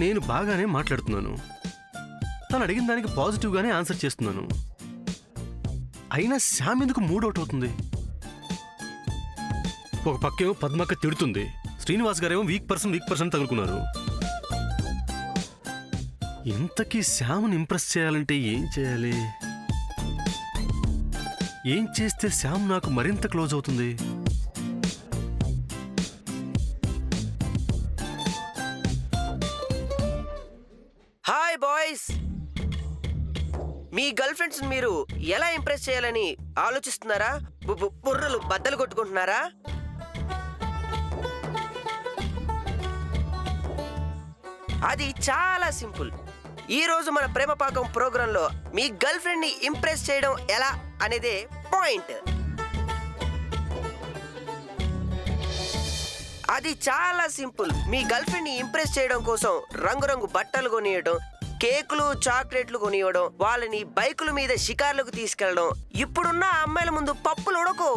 నేను బాగానే మాట్లాడుతున్నాను, తను అడిగిన దానికి పాజిటివ్గానే ఆన్సర్ చేస్తున్నాను. అయినా శ్యామ్ ఎందుకు మూడౌట్ అవుతుంది? ఒక పక్కేమో పద్మక్క తిడుతుంది, శ్రీనివాస్ గారేమో వీక్ పర్సన్ తగులుకున్నారు. ఇంతకీ శ్యామ్ని ఇంప్రెస్ చేయాలంటే ఏం చేయాలి? ఏం చేస్తే శ్యామ్ నాకు మరింత క్లోజ్ అవుతుంది? హాయ్ బాయ్స్, మీ గర్ల్ ఫ్రెండ్స్ మీరు ఎలా ఇంప్రెస్ చేయాలని ఆలోచిస్తున్నారా? బుర్రలు బద్దలు కొట్టుకుంటున్నారా? అది చాలా సింపుల్. ఈ రోజు మన ప్రేమ పాకం ప్రోగ్రాంలో మీ గర్ల్ ఫ్రెండ్ ని ఇంప్రెస్ చేయడం ఎలా అనేదే పాయింట్. అది చాలా సింపుల్. మీ గర్ల్ ఫ్రెండ్ ని ఇంప్రెస్ చేయడం కోసం రంగురంగు బట్టలు కొనియడం, కేకులు చాక్లెట్లు కొనివ్వడం, వాళ్ళని బైకుల మీద షికార్లకు తీసుకెళ్లడం. ఇప్పుడున్న అమ్మాయిల ముందు పప్పులు ఉడకో,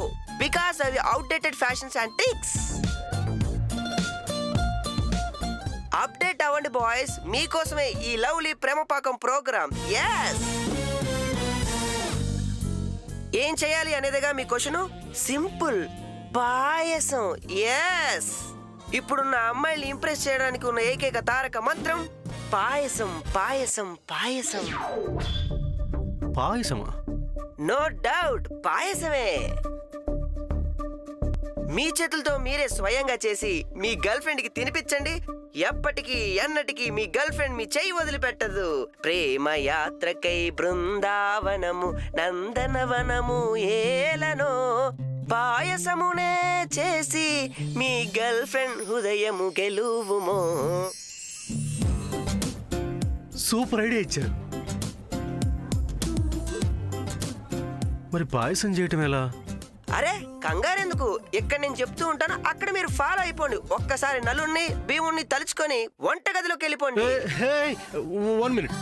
బికాస్ అవి outdated fashions and tricks. Update అవ్వండి బాయ్స్, మీకోసమే ఈ లవ్లీ ప్రేమ పాకం ప్రోగ్రామ్. yes ఏం చేయాలి అనేదిగా మీ క్వశ్చన్. సింపుల్, పాయసం. yes ఇప్పుడున్న అమ్మాయిల్ని ఇంప్రెస్ చేయడానికి ఉన్న ఏకైక తారక మంత్రం పాయసం. పాయసం పాయసం పాయసమా? No doubt, పాయసమే. మీ చేతులతో మీరే స్వయంగా చేసి మీ గర్ల్ ఫ్రెండ్ కి తినిపించండి. ఎప్పటికీ ఎన్నటికీ మీ గర్ల్ ఫ్రెండ్ మీ చెయ్యి వదిలిపెట్టదు. ప్రేమ యాత్రకై బృందావనము నందనవనము ఏలనో, పాయసమునే చేసి మీ గర్ల్ ఫ్రెండ్ హృదయము గెలువుమో. సూపర్ ఐడియా ఇచ్చారు. మరి పాయసం చేయటం ఎలా? అరే కంగారెందుకు, ఇక్కడ నేను చెప్తూ ఉంటాను, అక్కడ మీరు ఫాలో అయిపోండి. ఒక్కసారి నలుణ్ణి భీముణ్ణి తలుచుకొని వంటగదిలోకి వెళ్ళిపోండి. 1 minute.